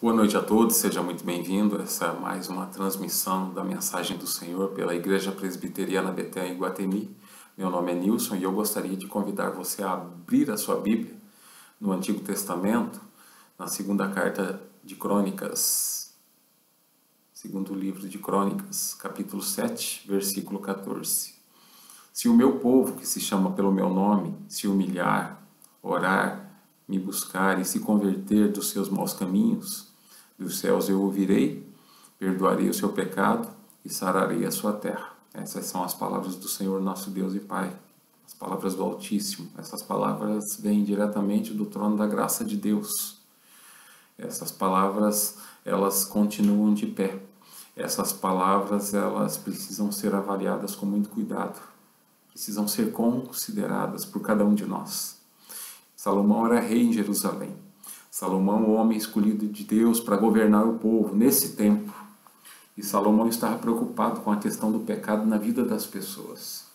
Boa noite a todos, seja muito bem-vindo. Essa é mais uma transmissão da mensagem do Senhor pela Igreja Presbiteriana Betel em Iguatemi. Meu nome é Nilson e eu gostaria de convidar você a abrir a sua Bíblia no Antigo Testamento, na segunda carta de Crônicas, segundo livro de Crônicas, capítulo 7, versículo 14. Se o meu povo, que se chama pelo meu nome, se humilhar, orar, me buscar e se converter dos seus maus caminhos, dos céus eu ouvirei, perdoarei o seu pecado e sararei a sua terra. Essas são as palavras do Senhor nosso Deus e Pai, as palavras do Altíssimo. Essas palavras vêm diretamente do trono da graça de Deus. Essas palavras, elas continuam de pé. Essas palavras, elas precisam ser avaliadas com muito cuidado. Precisam ser consideradas por cada um de nós. Salomão era rei em Jerusalém. Salomão, o homem escolhido de Deus para governar o povo nesse tempo. E Salomão estava preocupado com a questão do pecado na vida das pessoas.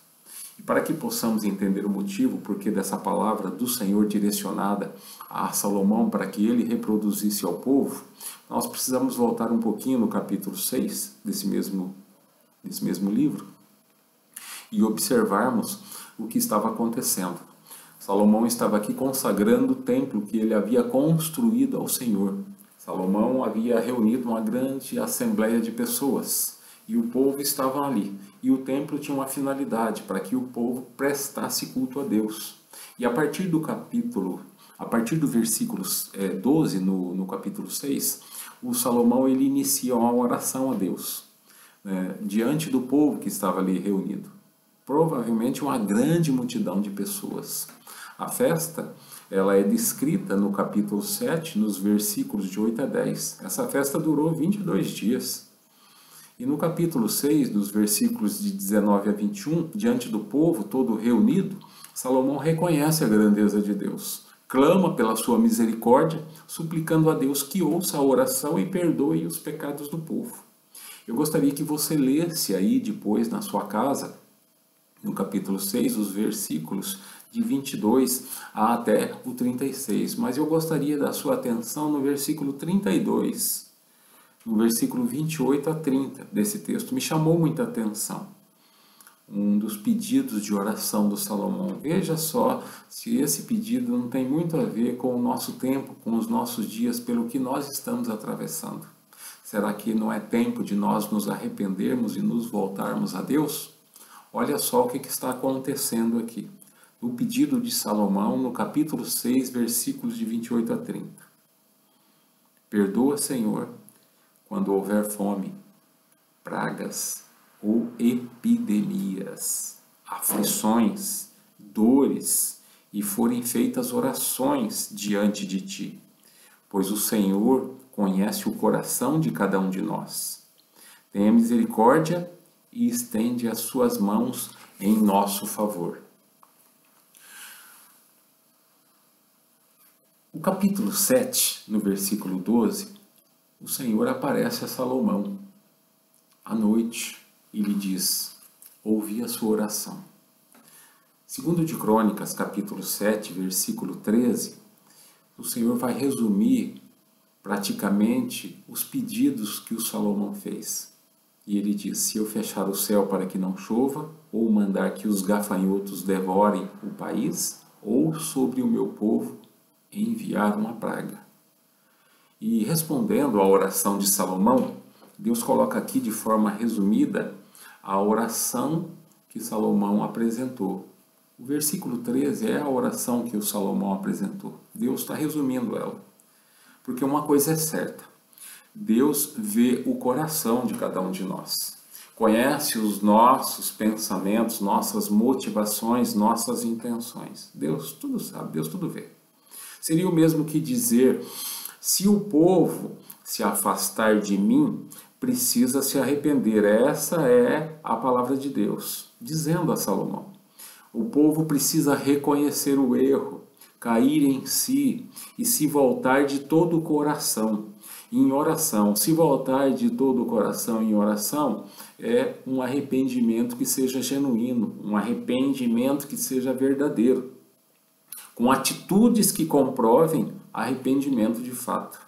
E para que possamos entender o motivo porque dessa palavra do Senhor direcionada a Salomão para que ele reproduzisse ao povo, nós precisamos voltar um pouquinho no capítulo 6 desse mesmo livro e observarmos o que estava acontecendo. Salomão estava aqui consagrando o templo que ele havia construído ao Senhor. Salomão havia reunido uma grande assembleia de pessoas e o povo estava ali. E o templo tinha uma finalidade, para que o povo prestasse culto a Deus. E a partir do versículo 12, no capítulo 6, o Salomão ele inicia uma oração a Deus, diante do povo que estava ali reunido. Provavelmente uma grande multidão de pessoas. A festa, ela é descrita no capítulo 7, nos versículos de 8 a 10. Essa festa durou 22 dias. E no capítulo 6, dos versículos de 19 a 21, diante do povo todo reunido, Salomão reconhece a grandeza de Deus. Clama pela sua misericórdia, suplicando a Deus que ouça a oração e perdoe os pecados do povo. Eu gostaria que você lesse aí depois na sua casa, no capítulo 6, os versículos de 22 até o 36. Mas eu gostaria da sua atenção no versículo 32, no versículo 28 a 30 desse texto. Me chamou muita atenção um dos pedidos de oração do Salomão. Veja só se esse pedido não tem muito a ver com o nosso tempo, com os nossos dias, pelo que nós estamos atravessando. Será que não é tempo de nós nos arrependermos e nos voltarmos a Deus? Olha só o que está acontecendo aqui. O pedido de Salomão, no capítulo 6, versículos de 28 a 30. Perdoa, Senhor, quando houver fome, pragas ou epidemias, aflições, dores, e forem feitas orações diante de Ti, pois o Senhor conhece o coração de cada um de nós. Tenha misericórdia e estende as suas mãos em nosso favor. O capítulo 7, no versículo 12, o Senhor aparece a Salomão à noite e lhe diz: ouvi a sua oração. Segundo de Crônicas, capítulo 7, versículo 13, o Senhor vai resumir praticamente os pedidos que o Salomão fez. E ele diz: se eu fechar o céu para que não chova, ou mandar que os gafanhotos devorem o país, ou sobre o meu povo enviar uma praga. E respondendo à oração de Salomão, Deus coloca aqui de forma resumida a oração que Salomão apresentou. O versículo 13 é a oração que o Salomão apresentou. Deus está resumindo ela. Porque uma coisa é certa: Deus vê o coração de cada um de nós. Conhece os nossos pensamentos, nossas motivações, nossas intenções. Deus tudo sabe, Deus tudo vê. Seria o mesmo que dizer: se o povo se afastar de mim, precisa se arrepender. Essa é a palavra de Deus, dizendo a Salomão. O povo precisa reconhecer o erro, cair em si e se voltar de todo o coração em oração. Se voltar de todo o coração em oração é um arrependimento que seja genuíno, um arrependimento que seja verdadeiro, com atitudes que comprovem arrependimento de fato.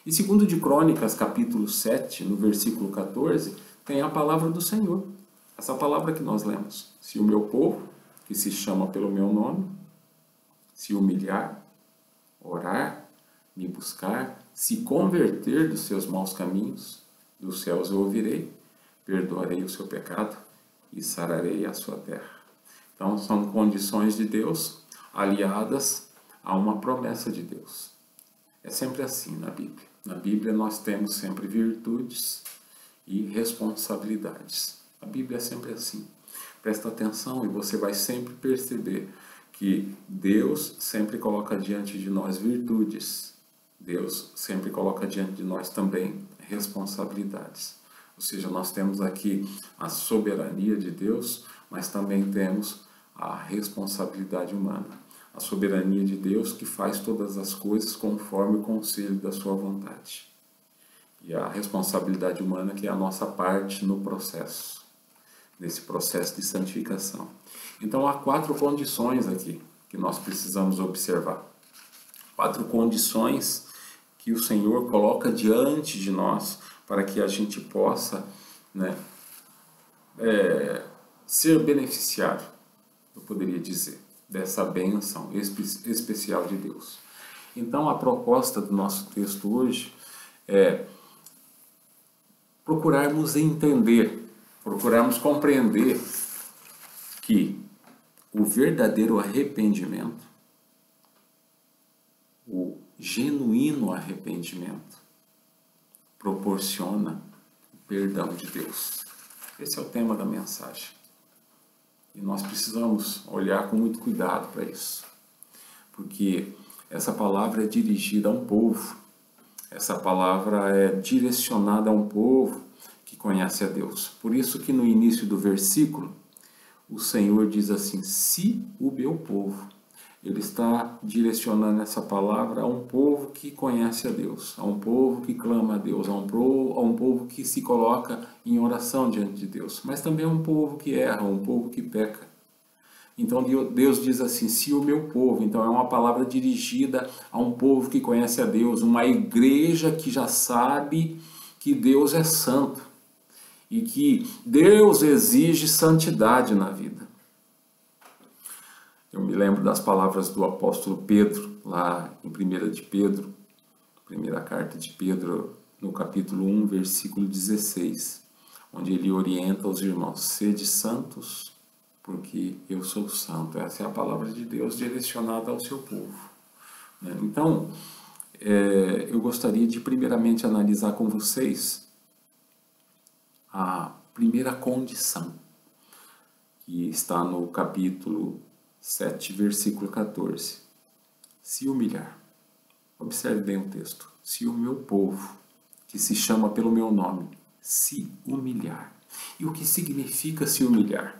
E segundo de Crônicas, capítulo 7, no versículo 14, tem a palavra do Senhor. Essa palavra que nós lemos. Se o meu povo, que se chama pelo meu nome, se humilhar, orar, me buscar, se converter dos seus maus caminhos, dos céus eu ouvirei, perdoarei o seu pecado e sararei a sua terra. Então são condições de Deus aliadas a uma promessa de Deus. É sempre assim na Bíblia. Na Bíblia nós temos sempre virtudes e responsabilidades. A Bíblia é sempre assim. Presta atenção e você vai sempre perceber que Deus sempre coloca diante de nós virtudes. Deus sempre coloca diante de nós também responsabilidades. Ou seja, nós temos aqui a soberania de Deus, mas também temos a responsabilidade humana. A soberania de Deus que faz todas as coisas conforme o conselho da sua vontade. E a responsabilidade humana que é a nossa parte no processo, nesse processo de santificação. Então há 4 condições aqui que nós precisamos observar. 4 condições que o Senhor coloca diante de nós para que a gente possa, ser beneficiário, eu poderia dizer, dessa bênção especial de Deus. Então a proposta do nosso texto hoje é procurarmos entender, procurarmos compreender que o verdadeiro arrependimento, o genuíno arrependimento, proporciona o perdão de Deus. Esse é o tema da mensagem. E nós precisamos olhar com muito cuidado para isso. Porque essa palavra é dirigida a um povo. Essa palavra é direcionada a um povo que conhece a Deus. Por isso que no início do versículo, o Senhor diz assim, se o meu povo. Ele está direcionando essa palavra a um povo que conhece a Deus, a um povo que clama a Deus, a um povo que se coloca em oração diante de Deus, mas também a um povo que erra, um povo que peca. Então Deus diz assim, se o meu povo, então é uma palavra dirigida a um povo que conhece a Deus, uma igreja que já sabe que Deus é santo e que Deus exige santidade na vida. Eu me lembro das palavras do apóstolo Pedro, lá em 1 de Pedro, primeira carta de Pedro, no capítulo 1, versículo 16, onde ele orienta os irmãos, sede santos, porque eu sou santo. Essa é a palavra de Deus direcionada ao seu povo. Então, eu gostaria de primeiramente analisar com vocês a primeira condição, que está no capítulo 7, versículo 14. Se humilhar. Observe bem o texto. Se o meu povo, que se chama pelo meu nome, se humilhar. E o que significa se humilhar?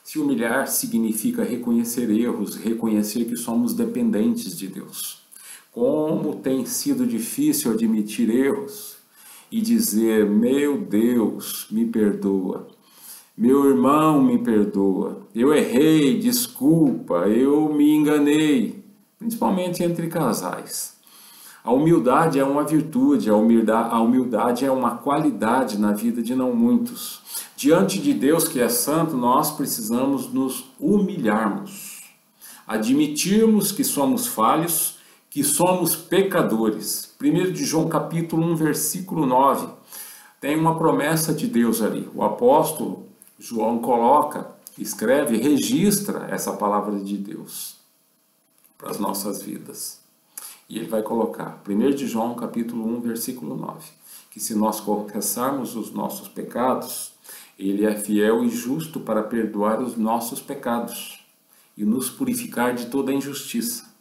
Se humilhar significa reconhecer erros, reconhecer que somos dependentes de Deus. Como tem sido difícil admitir erros e dizer, meu Deus, me perdoa. Meu irmão, me perdoa. Eu errei, desculpa, eu me enganei. Principalmente entre casais. A humildade é uma virtude, a humildade é uma qualidade na vida de não muitos. Diante de Deus que é santo, nós precisamos nos humilharmos. Admitirmos que somos falhos, que somos pecadores. 1 de João capítulo 1, versículo 9. Tem uma promessa de Deus ali. O apóstolo João escreve, registra essa palavra de Deus para as nossas vidas. E ele vai colocar, 1 de João, capítulo 1, versículo 9, que se nós confessarmos os nossos pecados, ele é fiel e justo para perdoar os nossos pecados e nos purificar de toda injustiça.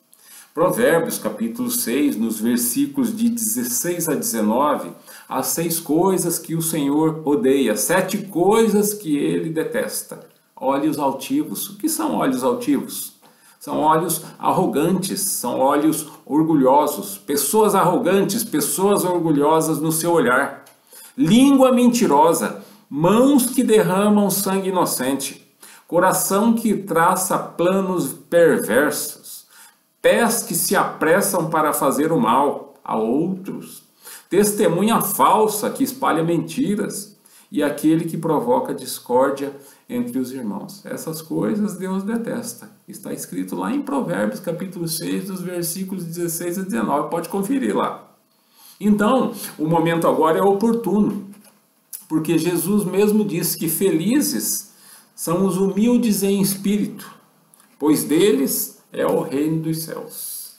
Provérbios, capítulo 6, nos versículos de 16 a 19, há 6 coisas que o Senhor odeia, 7 coisas que ele detesta. Olhos altivos. O que são olhos altivos? São olhos arrogantes, são olhos orgulhosos, pessoas arrogantes, pessoas orgulhosas no seu olhar. Língua mentirosa, mãos que derramam sangue inocente, coração que traça planos perversos, pés que se apressam para fazer o mal a outros, testemunha falsa que espalha mentiras e aquele que provoca discórdia entre os irmãos. Essas coisas Deus detesta. Está escrito lá em Provérbios, capítulo 6, dos versículos 16 a 19. Pode conferir lá. Então, o momento agora é oportuno, porque Jesus mesmo disse que felizes são os humildes em espírito, pois deles é o reino dos céus.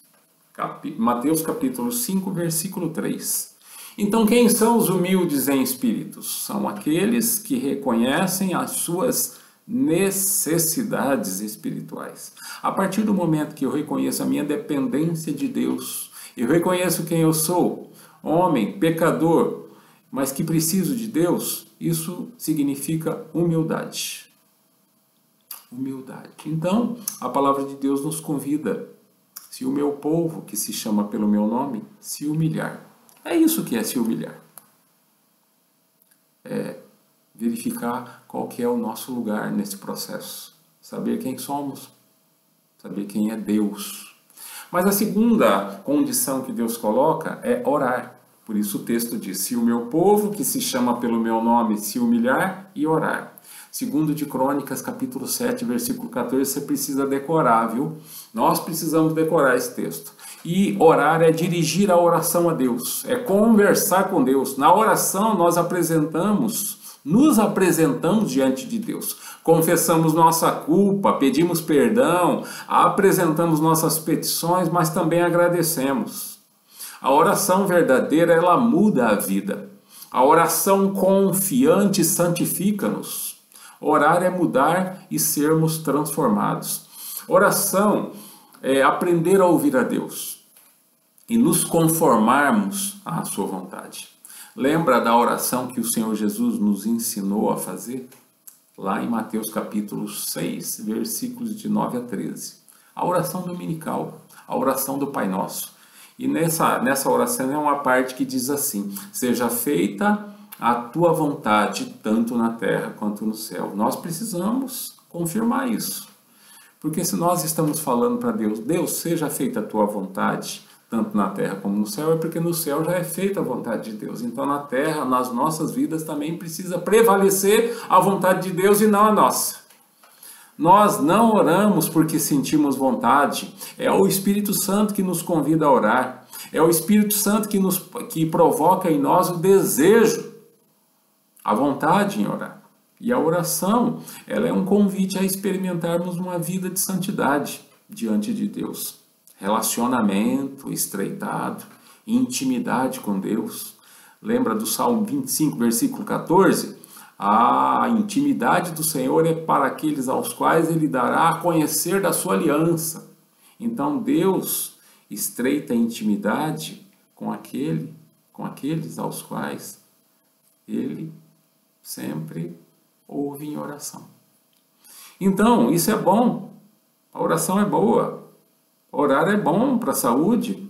Mateus capítulo 5, versículo 3. Então, quem são os humildes em espírito? São aqueles que reconhecem as suas necessidades espirituais. A partir do momento que eu reconheço a minha dependência de Deus, eu reconheço quem eu sou, homem, pecador, mas que preciso de Deus, isso significa humildade. Humildade. Então, a palavra de Deus nos convida, se o meu povo, que se chama pelo meu nome, se humilhar. É isso que é se humilhar. É verificar qual que é o nosso lugar nesse processo. Saber quem somos. Saber quem é Deus. Mas a segunda condição que Deus coloca é orar. Por isso o texto diz, se o meu povo, que se chama pelo meu nome, se humilhar e orar. Segundo de Crônicas, capítulo 7, versículo 14, você precisa decorar, viu? Nós precisamos decorar esse texto. E orar é dirigir a oração a Deus, é conversar com Deus. Na oração nós nos apresentamos diante de Deus. Confessamos nossa culpa, pedimos perdão, apresentamos nossas petições, mas também agradecemos. A oração verdadeira, ela muda a vida. A oração confiante santifica-nos. Orar é mudar e sermos transformados. Oração é aprender a ouvir a Deus e nos conformarmos à sua vontade. Lembra da oração que o Senhor Jesus nos ensinou a fazer? Lá em Mateus capítulo 6, versículos de 9 a 13. A oração dominical, a oração do Pai Nosso. E nessa oração é uma parte que diz assim, seja feita a tua vontade, tanto na terra quanto no céu. Nós precisamos confirmar isso. Porque se nós estamos falando para Deus, Deus, seja feita a tua vontade, tanto na terra como no céu, é porque no céu já é feita a vontade de Deus. Então na terra, nas nossas vidas, também precisa prevalecer a vontade de Deus e não a nossa. Nós não oramos porque sentimos vontade, é o Espírito Santo que nos convida a orar, é o Espírito Santo que provoca em nós o desejo, a vontade em orar. E a oração, ela é um convite a experimentarmos uma vida de santidade diante de Deus. Relacionamento estreitado, intimidade com Deus. Lembra do Salmo 25, versículo 14? A intimidade do Senhor é para aqueles aos quais Ele dará a conhecer da sua aliança. Então Deus estreita a intimidade com aqueles aos quais Ele sempre ouve em oração. Então, isso é bom. A oração é boa. Orar é bom para a saúde.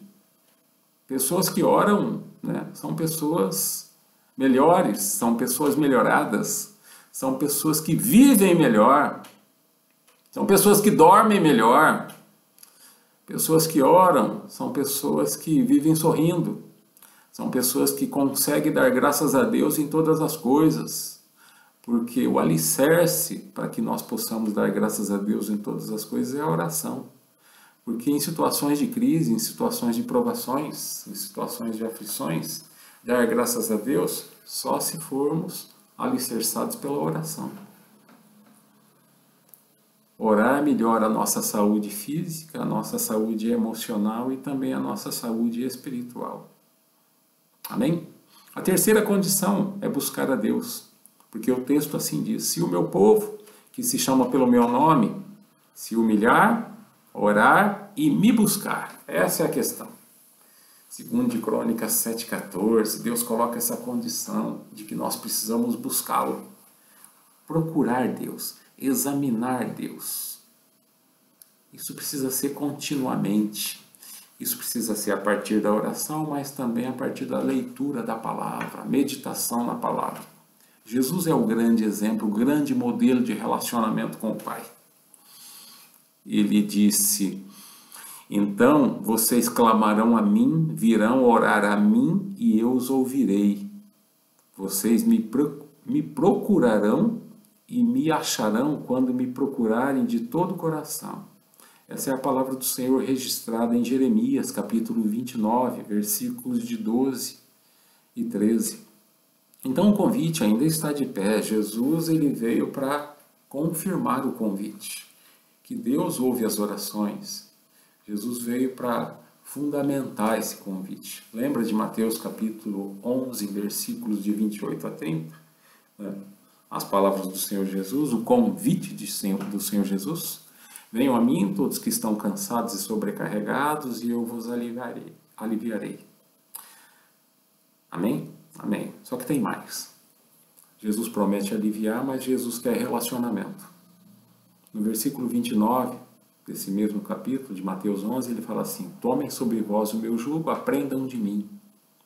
Pessoas que oram, né, são pessoas melhores, são pessoas melhoradas, são pessoas que vivem melhor, são pessoas que dormem melhor. Pessoas que oram são pessoas que vivem sorrindo, são pessoas que conseguem dar graças a Deus em todas as coisas, porque o alicerce para que nós possamos dar graças a Deus em todas as coisas é a oração. Porque em situações de crise, em situações de provações, em situações de aflições, dar graças a Deus só se formos alicerçados pela oração. Orar melhora a nossa saúde física, a nossa saúde emocional e também a nossa saúde espiritual. Amém? A terceira condição é buscar a Deus, porque o texto assim diz, se o meu povo, que se chama pelo meu nome, se humilhar, orar e me buscar. Essa é a questão. Segundo de Crônicas 7,14, Deus coloca essa condição de que nós precisamos buscá-lo. Procurar Deus, examinar Deus. Isso precisa ser continuamente. Isso precisa ser a partir da oração, mas também a partir da leitura da palavra, meditação na palavra. Jesus é o grande exemplo, o grande modelo de relacionamento com o Pai. Ele disse, Então vocês clamarão a mim, virão orar a mim e eu os ouvirei. Vocês me procurarão e me acharão quando me procurarem de todo o coração. Essa é a palavra do Senhor registrada em Jeremias, capítulo 29, versículos de 12 e 13. Então o convite ainda está de pé. Jesus ele veio para confirmar o convite, que Deus ouve as orações. Jesus veio para fundamentar esse convite. Lembra de Mateus capítulo 11, versículos de 28 a 30? As palavras do Senhor Jesus, o convite do Senhor Jesus. Venham a mim todos que estão cansados e sobrecarregados e eu vos aliviarei. Amém? Amém. Só que tem mais. Jesus promete aliviar, mas Jesus quer relacionamento. No versículo 29 desse mesmo capítulo de Mateus 11, ele fala assim: tomem sobre vós o meu jugo, aprendam de mim,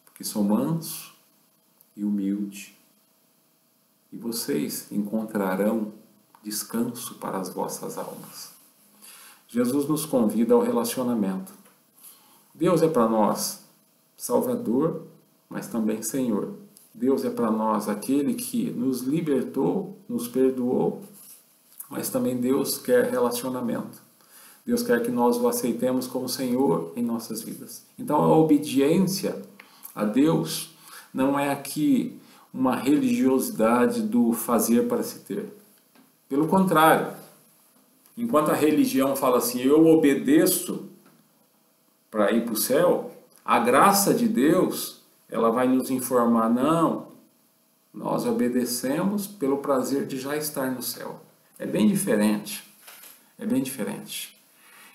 porque sou manso e humilde, e vocês encontrarão descanso para as vossas almas. Jesus nos convida ao relacionamento. Deus é para nós Salvador, mas também Senhor. Deus é para nós aquele que nos libertou, nos perdoou, mas também Deus quer relacionamento. Deus quer que nós o aceitemos como Senhor em nossas vidas. Então a obediência a Deus não é aqui uma religiosidade do fazer para se ter. Pelo contrário, enquanto a religião fala assim, eu obedeço para ir para o céu, a graça de Deus, ela vai nos informar, não, nós obedecemos pelo prazer de já estar no céu. É bem diferente, é bem diferente.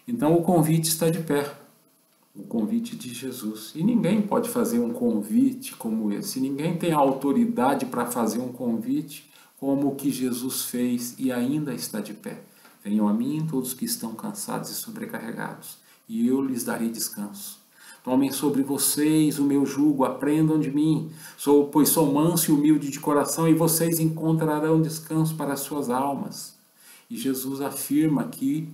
Então o convite está de pé, o convite de Jesus. E ninguém pode fazer um convite como esse, ninguém tem autoridade para fazer um convite como o que Jesus fez e ainda está de pé. Venham a mim todos que estão cansados e sobrecarregados, e eu lhes darei descanso. Tomem sobre vocês o meu jugo, aprendam de mim, pois sou manso e humilde de coração, e vocês encontrarão descanso para as suas almas. E Jesus afirma que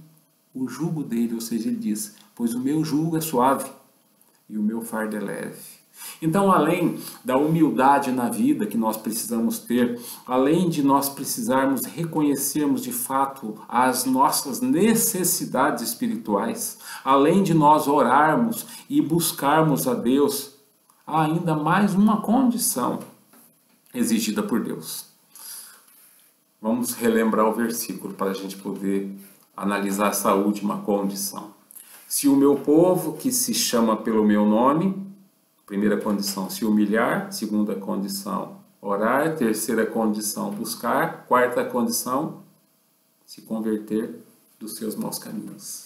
o jugo dele, ou seja, ele diz, pois o meu jugo é suave e o meu fardo é leve. Então, além da humildade na vida que nós precisamos ter, além de nós precisarmos reconhecermos de fato as nossas necessidades espirituais, além de nós orarmos e buscarmos a Deus, há ainda mais uma condição exigida por Deus. Vamos relembrar o versículo para a gente poder analisar essa última condição. Se o meu povo, que se chama pelo meu nome, primeira condição, se humilhar. Segunda condição, orar. Terceira condição, buscar. Quarta condição, se converter dos seus maus caminhos.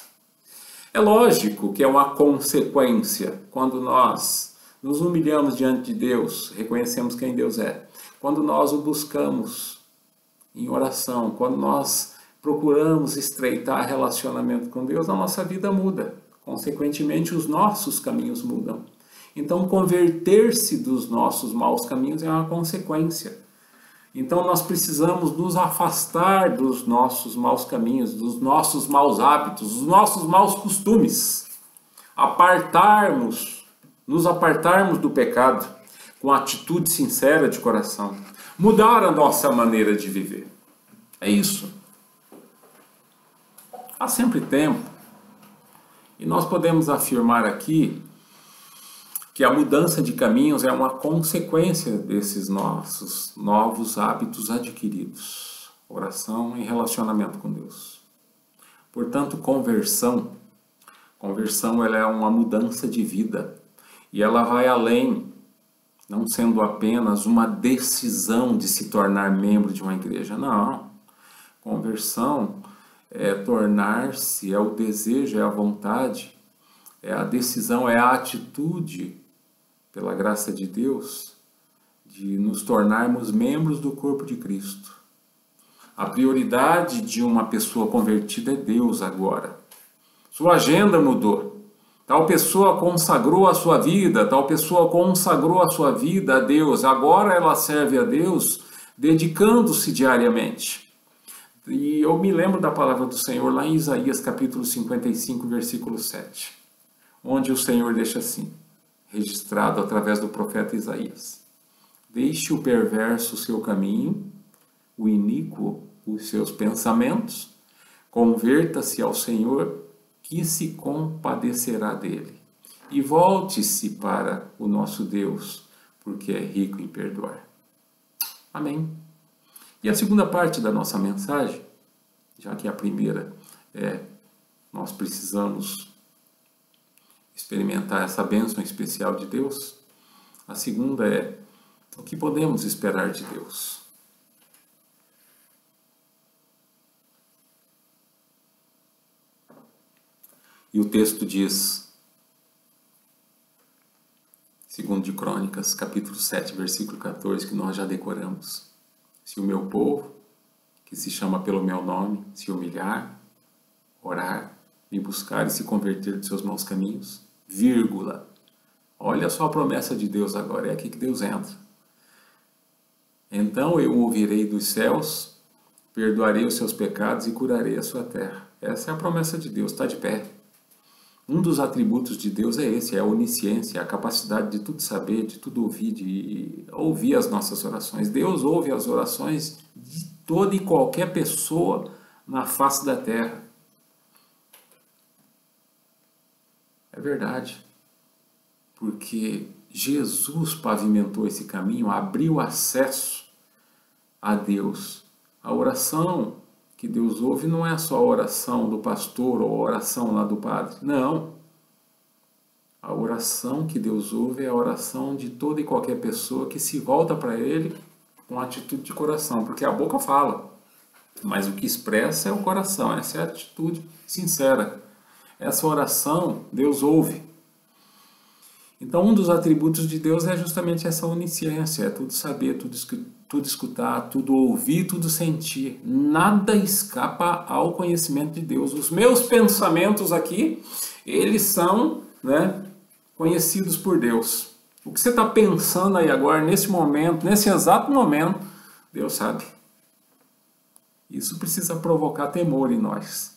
É lógico que é uma consequência quando nós nos humilhamos diante de Deus, reconhecemos quem Deus é. Quando nós o buscamos em oração, quando nós procuramos estreitar relacionamento com Deus, a nossa vida muda. Consequentemente, os nossos caminhos mudam. Então, converter-se dos nossos maus caminhos é uma consequência. Então, nós precisamos nos afastar dos nossos maus caminhos, dos nossos maus hábitos, dos nossos maus costumes. Nos apartarmos do pecado com atitude sincera de coração. Mudar a nossa maneira de viver. É isso. Há sempre tempo. E nós podemos afirmar aqui que a mudança de caminhos é uma consequência desses nossos novos hábitos adquiridos. Oração e relacionamento com Deus. Portanto, conversão ela é uma mudança de vida. E ela vai além, não sendo apenas uma decisão de se tornar membro de uma igreja. Não. Conversão é tornar-se, é o desejo, é a vontade, é a decisão, é a atitude, pela graça de Deus, de nos tornarmos membros do corpo de Cristo. A prioridade de uma pessoa convertida é Deus agora. Sua agenda mudou. Tal pessoa consagrou a sua vida, tal pessoa consagrou a sua vida a Deus. Agora ela serve a Deus dedicando-se diariamente. E eu me lembro da palavra do Senhor lá em Isaías capítulo 55, versículo 7, onde o Senhor deixa assim, registrado através do profeta Isaías: deixe o perverso o seu caminho, o iníquo os seus pensamentos, converta-se ao Senhor, que se compadecerá dele, e volte-se para o nosso Deus, porque é rico em perdoar. Amém. E a segunda parte da nossa mensagem, já que a primeira é nós precisamos experimentar essa bênção especial de Deus, a segunda é o que podemos esperar de Deus. E o texto diz, segundo de Crônicas, capítulo 7, versículo 14, que nós já decoramos: se o meu povo, que se chama pelo meu nome, se humilhar, orar, me buscar e se converter de seus maus caminhos, vírgula. Olha só a promessa de Deus agora, é aqui que Deus entra. Então eu ouvirei dos céus, perdoarei os seus pecados e curarei a sua terra. Essa é a promessa de Deus, está de pé. Um dos atributos de Deus é esse, é a onisciência, a capacidade de tudo saber, de tudo ouvir, de ouvir as nossas orações. Deus ouve as orações de toda e qualquer pessoa na face da terra. É verdade, porque Jesus pavimentou esse caminho, abriu acesso a Deus. A oração que Deus ouve não é só a oração do pastor ou a oração lá do padre. Não. A oração que Deus ouve é a oração de toda e qualquer pessoa que se volta para Ele com atitude de coração, porque a boca fala, mas o que expressa é o coração, essa é a atitude sincera. Essa oração Deus ouve. Então, um dos atributos de Deus é justamente essa onisciência, é tudo saber, tudo escutar, tudo ouvir, tudo sentir. Nada escapa ao conhecimento de Deus. Os meus pensamentos aqui, eles são, conhecidos por Deus. O que você está pensando aí agora, nesse momento, nesse exato momento, Deus sabe. Isso precisa provocar temor em nós.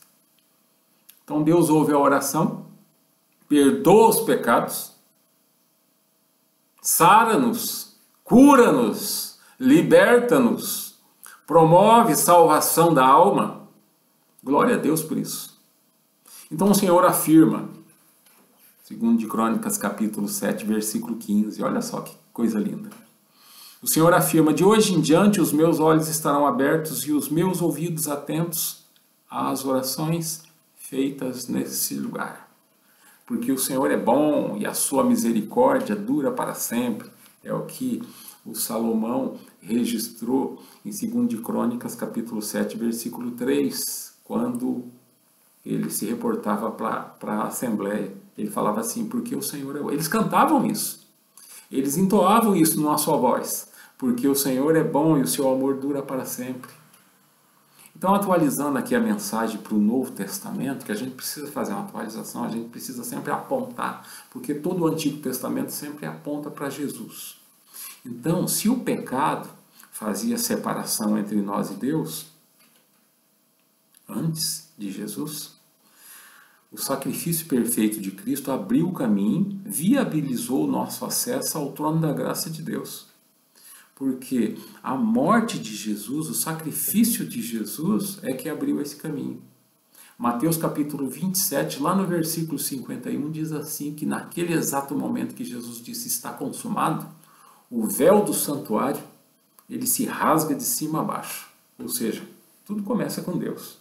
Então, Deus ouve a oração, perdoa os pecados, sara-nos, cura-nos, liberta-nos, promove salvação da alma. Glória a Deus por isso. Então o Senhor afirma, segundo de Crônicas, capítulo 7, versículo 15, olha só que coisa linda. O Senhor afirma: de hoje em diante os meus olhos estarão abertos e os meus ouvidos atentos às orações feitas nesse lugar. Porque o Senhor é bom e a sua misericórdia dura para sempre. É o que o Salomão registrou em 2 de Crônicas, capítulo 7, versículo 3, quando ele se reportava para a Assembleia. Ele falava assim, porque o Senhor é bom. Eles cantavam isso. Eles entoavam isso numa só voz. Porque o Senhor é bom e o seu amor dura para sempre. Então, atualizando aqui a mensagem para o Novo Testamento, que a gente precisa fazer uma atualização, a gente precisa sempre apontar, porque todo o Antigo Testamento sempre aponta para Jesus. Então, se o pecado fazia separação entre nós e Deus, antes de Jesus, o sacrifício perfeito de Cristo abriu o caminho, viabilizou o nosso acesso ao trono da graça de Deus. Porque a morte de Jesus, o sacrifício de Jesus é que abriu esse caminho. Mateus capítulo 27, lá no versículo 51, diz assim, que naquele exato momento que Jesus disse está consumado, o véu do santuário, ele se rasga de cima a baixo. Ou seja, tudo começa com Deus.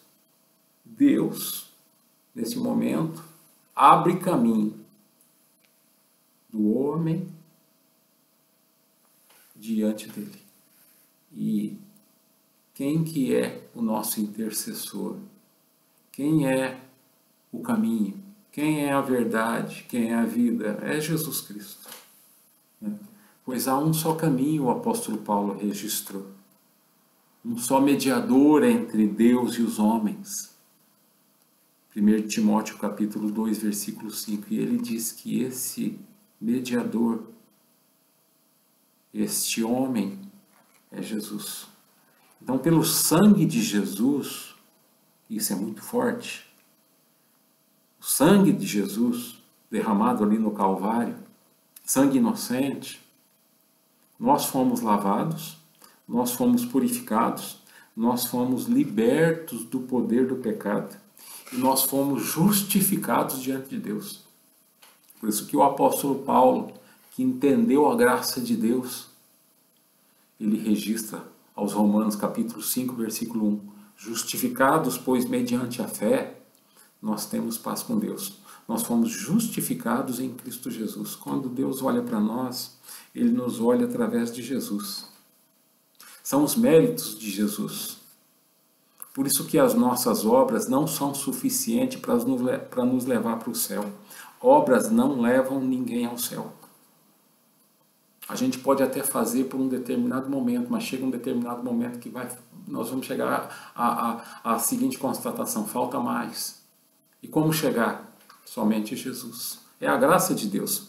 Deus, nesse momento, abre caminho do homem diante dele. E quem que é o nosso intercessor? Quem é o caminho? Quem é a verdade? Quem é a vida? É Jesus Cristo. Pois há um só caminho, o apóstolo Paulo registrou. Um só mediador entre Deus e os homens. 1 Timóteo capítulo 2, versículo 5. E ele diz que esse mediador, este homem, é Jesus. Então, pelo sangue de Jesus, isso é muito forte, o sangue de Jesus derramado ali no Calvário, sangue inocente, nós fomos lavados, nós fomos purificados, nós fomos libertos do poder do pecado e nós fomos justificados diante de Deus. Por isso que o apóstolo Paulo, que entendeu a graça de Deus, ele registra aos Romanos capítulo 5, versículo 1, justificados, pois mediante a fé, nós temos paz com Deus. Nós fomos justificados em Cristo Jesus. Quando Deus olha para nós, Ele nos olha através de Jesus. São os méritos de Jesus. Por isso que as nossas obras não são suficientes para nos levar para o céu. Obras não levam ninguém ao céu. A gente pode até fazer por um determinado momento, mas chega um determinado momento que nós vamos chegar à seguinte constatação: falta mais. E como chegar? Somente Jesus. É a graça de Deus.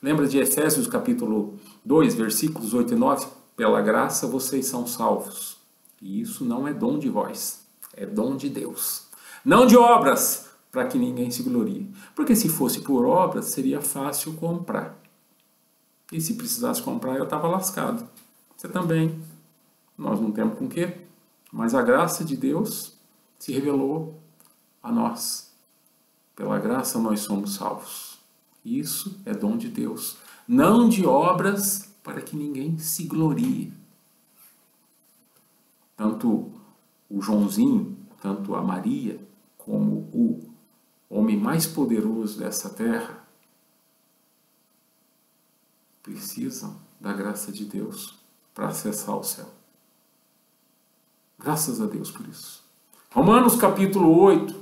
Lembra de Efésios capítulo 2, versículos 8 e 9? Pela graça vocês são salvos. E isso não é dom de vós, é dom de Deus. Não de obras, para que ninguém se glorie. Porque se fosse por obras, seria fácil comprar. E se precisasse comprar, eu estava lascado. Você também. Nós não temos com o quê? Mas a graça de Deus se revelou a nós. Pela graça nós somos salvos. Isso é dom de Deus. Não de obras para que ninguém se glorie. Tanto o Joãozinho, tanto a Maria, como o homem mais poderoso dessa terra, precisam da graça de Deus para acessar o céu. Graças a Deus por isso. Romanos capítulo 8,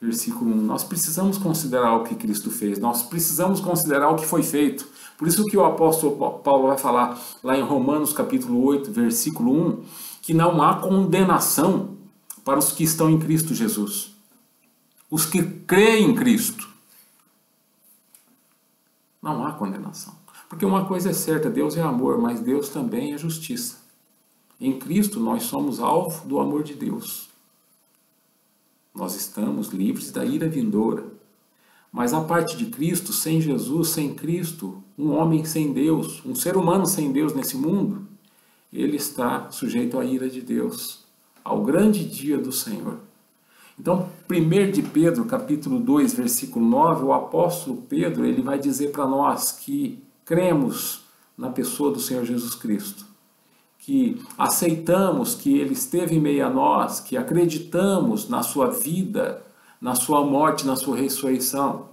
versículo 1. Nós precisamos considerar o que Cristo fez. Nós precisamos considerar o que foi feito. Por isso que o apóstolo Paulo vai falar lá em Romanos capítulo 8, versículo 1, que não há condenação para os que estão em Cristo Jesus. Os que creem em Cristo. Não há condenação. Porque uma coisa é certa, Deus é amor, mas Deus também é justiça. Em Cristo nós somos alvo do amor de Deus. Nós estamos livres da ira vindoura. Mas a parte de Cristo, sem Jesus, sem Cristo, um homem sem Deus, um ser humano sem Deus nesse mundo, ele está sujeito à ira de Deus, ao grande dia do Senhor. Então, 1 de Pedro, capítulo 2, versículo 9, o apóstolo Pedro, ele vai dizer para nós que cremos na pessoa do Senhor Jesus Cristo, que aceitamos que Ele esteve em meio a nós, que acreditamos na sua vida, na sua morte, na sua ressurreição.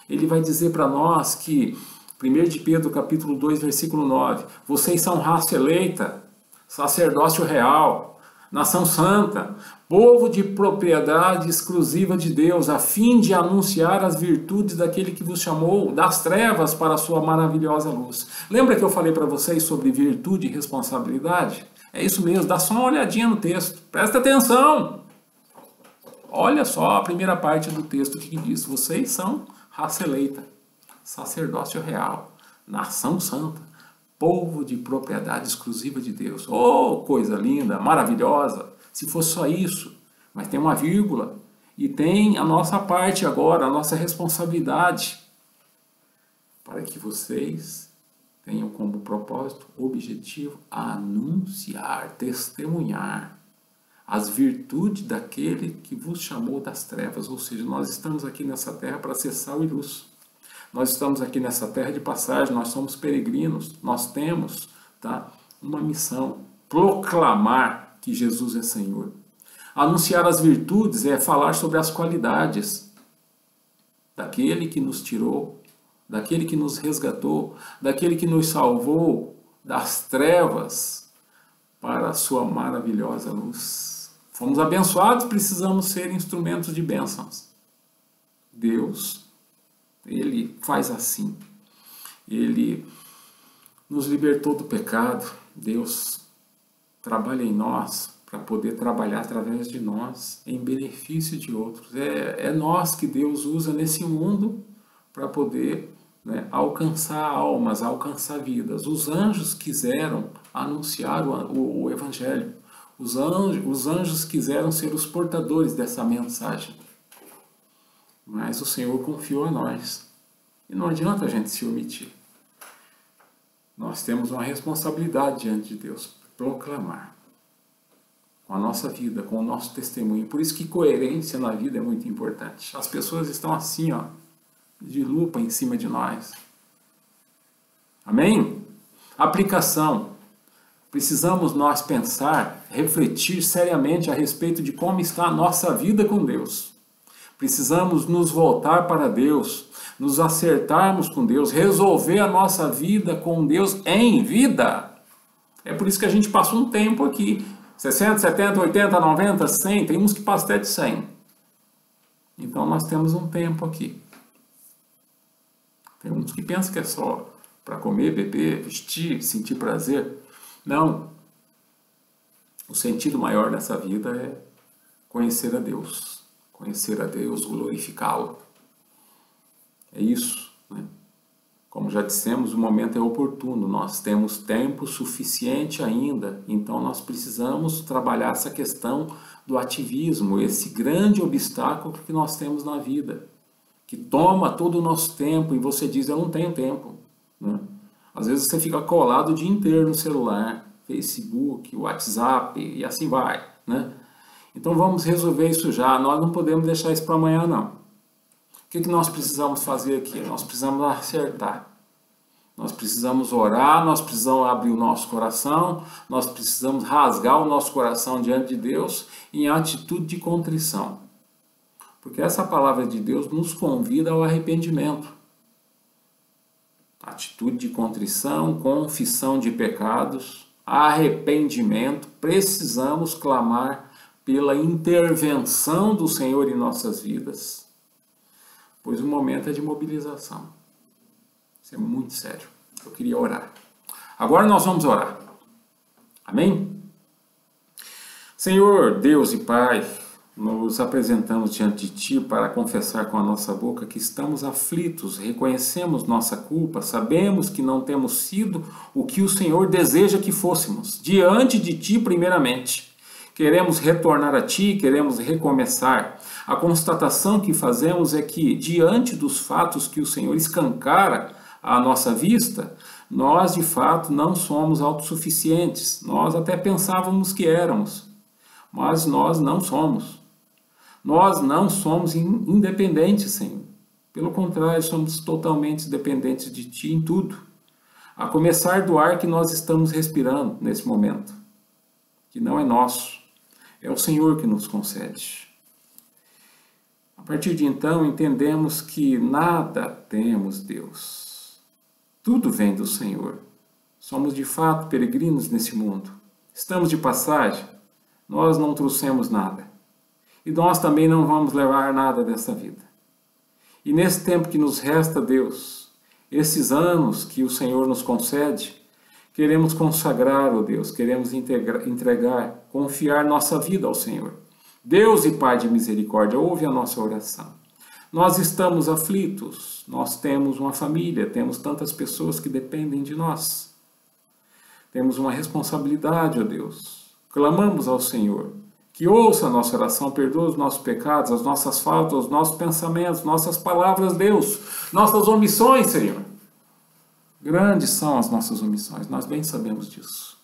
Ele vai dizer para nós que, 1 de Pedro, capítulo 2, versículo 9, vocês são raça eleita, sacerdócio real, nação santa, povo de propriedade exclusiva de Deus, a fim de anunciar as virtudes daquele que vos chamou das trevas para a sua maravilhosa luz. Lembra que eu falei para vocês sobre virtude e responsabilidade? É isso mesmo, dá só uma olhadinha no texto, presta atenção. Olha só a primeira parte do texto que diz: vocês são raça eleita, sacerdócio real, nação santa, povo de propriedade exclusiva de Deus. Oh, coisa linda, maravilhosa, se fosse só isso. Mas tem uma vírgula, e tem a nossa parte agora, a nossa responsabilidade, para que vocês tenham como propósito, objetivo, anunciar, testemunhar as virtudes daquele que vos chamou das trevas. Ou seja, nós estamos aqui nessa terra para ser sal e luz. Nós estamos aqui nessa terra de passagem, nós somos peregrinos, nós temos uma missão, proclamar que Jesus é Senhor. Anunciar as virtudes é falar sobre as qualidades daquele que nos tirou, daquele que nos resgatou, daquele que nos salvou das trevas para a sua maravilhosa luz. Fomos abençoados, precisamos ser instrumentos de bênçãos. Deus, Ele faz assim. Ele nos libertou do pecado. Deus trabalha em nós para poder trabalhar através de nós em benefício de outros. É nós que Deus usa nesse mundo para poder alcançar almas, alcançar vidas. Os anjos quiseram anunciar o Evangelho. Os anjos quiseram ser os portadores dessa mensagem, mas o Senhor confiou a nós. E não adianta a gente se omitir. Nós temos uma responsabilidade diante de Deus, proclamar com a nossa vida, com o nosso testemunho. Por isso que coerência na vida é muito importante. As pessoas estão assim, ó, de lupa em cima de nós. Amém? Aplicação. Precisamos nós pensar, refletir seriamente a respeito de como está a nossa vida com Deus. Precisamos nos voltar para Deus, nos acertarmos com Deus, resolver a nossa vida com Deus em vida. É por isso que a gente passa um tempo aqui, 60, 70, 80, 90, 100, tem uns que passam até de 100. Então nós temos um tempo aqui. Tem uns que pensam que é só para comer, beber, vestir, sentir prazer. Não. O sentido maior dessa vida é conhecer a Deus. Conhecer a Deus, glorificá-lo. É isso, né? Como já dissemos, o momento é oportuno. Nós temos tempo suficiente ainda. Então nós precisamos trabalhar essa questão do ativismo, esse grande obstáculo que nós temos na vida, que toma todo o nosso tempo e você diz, eu não tenho tempo, né? Às vezes você fica colado o dia inteiro no celular, Facebook, WhatsApp e assim vai, né? Então vamos resolver isso já, nós não podemos deixar isso para amanhã não. O que nós precisamos fazer aqui? Nós precisamos acertar. Nós precisamos orar, nós precisamos abrir o nosso coração, nós precisamos rasgar o nosso coração diante de Deus em atitude de contrição. Porque essa palavra de Deus nos convida ao arrependimento. Atitude de contrição, confissão de pecados, arrependimento. Precisamos clamar pela intervenção do Senhor em nossas vidas, pois o momento é de mobilização. Isso é muito sério. Eu queria orar. Agora nós vamos orar. Amém? Senhor, Deus e Pai, nos apresentamos diante de Ti para confessar com a nossa boca que estamos aflitos, reconhecemos nossa culpa, sabemos que não temos sido o que o Senhor deseja que fôssemos, diante de Ti primeiramente. Queremos retornar a Ti, queremos recomeçar. A constatação que fazemos é que, diante dos fatos que o Senhor escancara à nossa vista, nós de fato não somos autossuficientes. Nós até pensávamos que éramos, mas nós não somos. Nós não somos independentes, Senhor. Pelo contrário, somos totalmente dependentes de Ti em tudo. A começar do ar que nós estamos respirando nesse momento, que não é nosso, é o Senhor que nos concede. A partir de então, entendemos que nada temos, Deus. Tudo vem do Senhor. Somos de fato peregrinos nesse mundo. Estamos de passagem. Nós não trouxemos nada. E nós também não vamos levar nada dessa vida. E nesse tempo que nos resta, Deus, esses anos que o Senhor nos concede, queremos consagrar, ó Deus, queremos entregar, confiar nossa vida ao Senhor. Deus e Pai de misericórdia, ouve a nossa oração. Nós estamos aflitos, nós temos uma família, temos tantas pessoas que dependem de nós. Temos uma responsabilidade, ó Deus. Clamamos ao Senhor, que ouça a nossa oração, perdoa os nossos pecados, as nossas faltas, os nossos pensamentos, nossas palavras, Deus, nossas omissões, Senhor. Grandes são as nossas omissões, nós bem sabemos disso.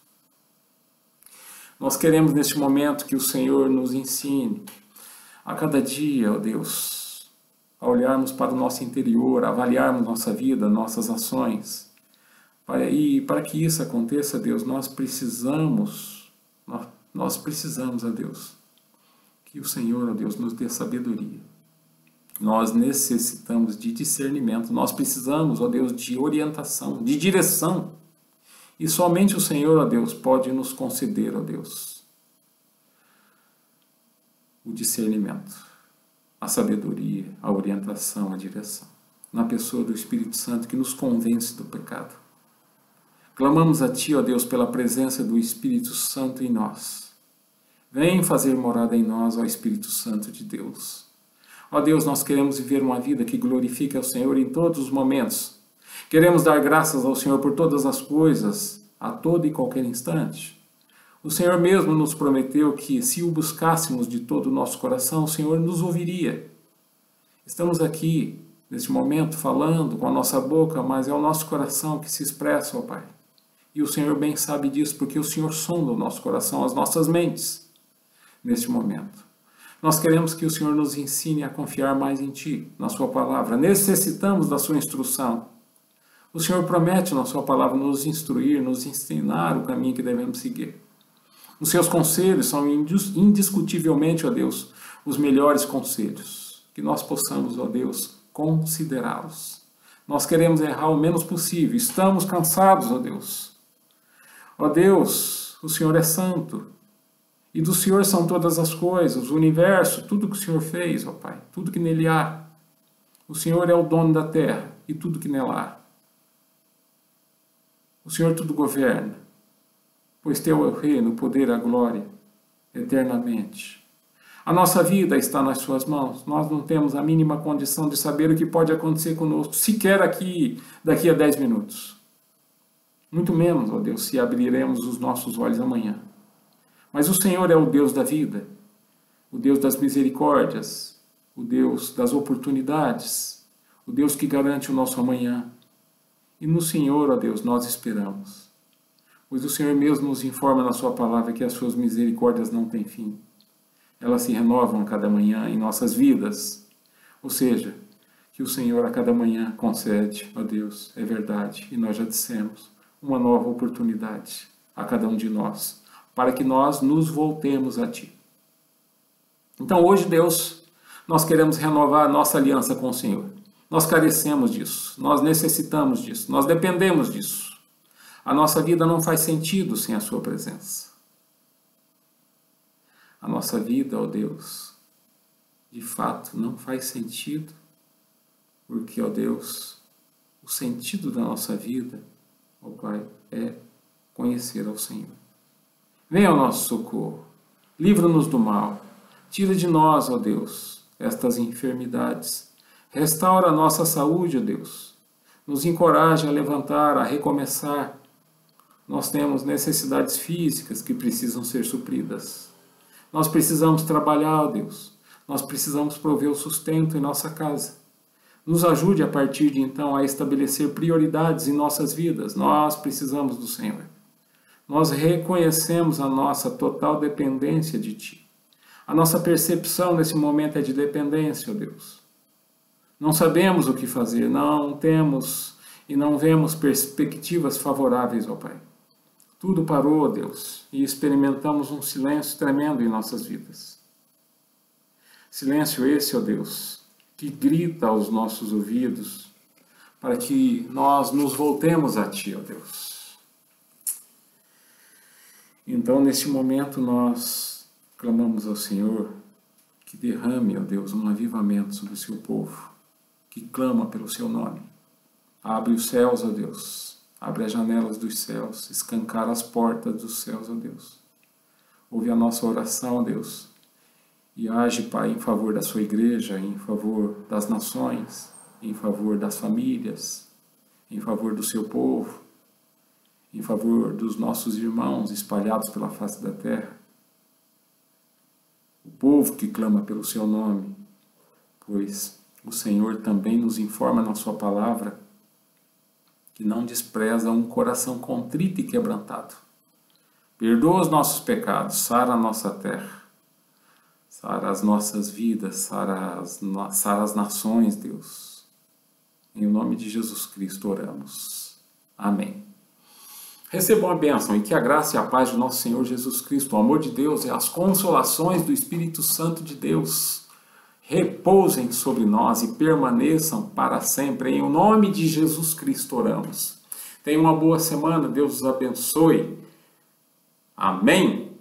Nós queremos neste momento que o Senhor nos ensine a cada dia, ó Deus, a olharmos para o nosso interior, a avaliarmos nossa vida, nossas ações. E para que isso aconteça, Deus, nós precisamos, ó Deus, que o Senhor, ó Deus, nos dê sabedoria. Nós necessitamos de discernimento, nós precisamos, ó Deus, de orientação, de direção. E somente o Senhor, ó Deus, pode nos conceder, ó Deus, o discernimento, a sabedoria, a orientação, a direção, na pessoa do Espírito Santo que nos convence do pecado. Clamamos a Ti, ó Deus, pela presença do Espírito Santo em nós. Vem fazer morada em nós, ó Espírito Santo de Deus. Ó Deus, nós queremos viver uma vida que glorifique ao Senhor em todos os momentos. Queremos dar graças ao Senhor por todas as coisas, a todo e qualquer instante. O Senhor mesmo nos prometeu que, se o buscássemos de todo o nosso coração, o Senhor nos ouviria. Estamos aqui, neste momento, falando com a nossa boca, mas é o nosso coração que se expressa, ó Pai. E o Senhor bem sabe disso, porque o Senhor sonda o nosso coração, as nossas mentes, neste momento. Nós queremos que o Senhor nos ensine a confiar mais em Ti, na Sua palavra. Necessitamos da Sua instrução. O Senhor promete na Sua palavra nos instruir, nos ensinar o caminho que devemos seguir. Os Seus conselhos são indiscutivelmente, ó Deus, os melhores conselhos. Que nós possamos, ó Deus, considerá-los. Nós queremos errar o menos possível. Estamos cansados, ó Deus. Ó Deus, o Senhor é santo. E do Senhor são todas as coisas, o universo, tudo que o Senhor fez, ó Pai, tudo que nele há. O Senhor é o dono da terra e tudo que nela há. O Senhor tudo governa, pois teu é o reino, o poder, a glória, eternamente. A nossa vida está nas suas mãos. Nós não temos a mínima condição de saber o que pode acontecer conosco, sequer daqui a 10 minutos. Muito menos, ó Deus, se abriremos os nossos olhos amanhã. Mas o Senhor é o Deus da vida, o Deus das misericórdias, o Deus das oportunidades, o Deus que garante o nosso amanhã. E no Senhor, ó Deus, nós esperamos. Pois o Senhor mesmo nos informa na sua palavra que as suas misericórdias não têm fim. Elas se renovam a cada manhã em nossas vidas. Ou seja, que o Senhor a cada manhã concede, ó Deus, é verdade, e nós já dissemos, uma nova oportunidade a cada um de nós, para que nós nos voltemos a Ti. Então hoje, Deus, nós queremos renovar a nossa aliança com o Senhor. Nós carecemos disso, nós necessitamos disso, nós dependemos disso. A nossa vida não faz sentido sem a Sua presença. A nossa vida, ó Deus, de fato não faz sentido, porque, ó Deus, o sentido da nossa vida, ó Pai, é conhecer ao Senhor. Venha ao nosso socorro, livra-nos do mal, tira de nós, ó Deus, estas enfermidades, restaura a nossa saúde, ó Deus, nos encoraja a levantar, a recomeçar. Nós temos necessidades físicas que precisam ser supridas. Nós precisamos trabalhar, ó Deus, nós precisamos prover o sustento em nossa casa. Nos ajude a partir de então a estabelecer prioridades em nossas vidas. Nós precisamos do Senhor. Nós reconhecemos a nossa total dependência de Ti. A nossa percepção nesse momento é de dependência, ó Deus. Não sabemos o que fazer, não temos e não vemos perspectivas favoráveis, ó Pai. Tudo parou, ó Deus, e experimentamos um silêncio tremendo em nossas vidas. Silêncio esse, ó Deus, que grita aos nossos ouvidos para que nós nos voltemos a Ti, ó Deus. Então, neste momento, nós clamamos ao Senhor que derrame, ó Deus, um avivamento sobre o Seu povo, que clama pelo Seu nome. Abre os céus, ó Deus, abre as janelas dos céus, escancara as portas dos céus, ó Deus. Ouve a nossa oração, ó Deus, e age, Pai, em favor da Sua igreja, em favor das nações, em favor das famílias, em favor do Seu povo, em favor dos nossos irmãos espalhados pela face da terra. O povo que clama pelo Seu nome, pois o Senhor também nos informa na Sua palavra que não despreza um coração contrito e quebrantado. Perdoa os nossos pecados, sara a nossa terra, sara as nossas vidas, sara as nações, Deus. Em nome de Jesus Cristo oramos. Amém. Recebam a bênção e que a graça e a paz do nosso Senhor Jesus Cristo, o amor de Deus e as consolações do Espírito Santo de Deus repousem sobre nós e permaneçam para sempre. Em nome de Jesus Cristo oramos. Tenham uma boa semana, Deus os abençoe. Amém.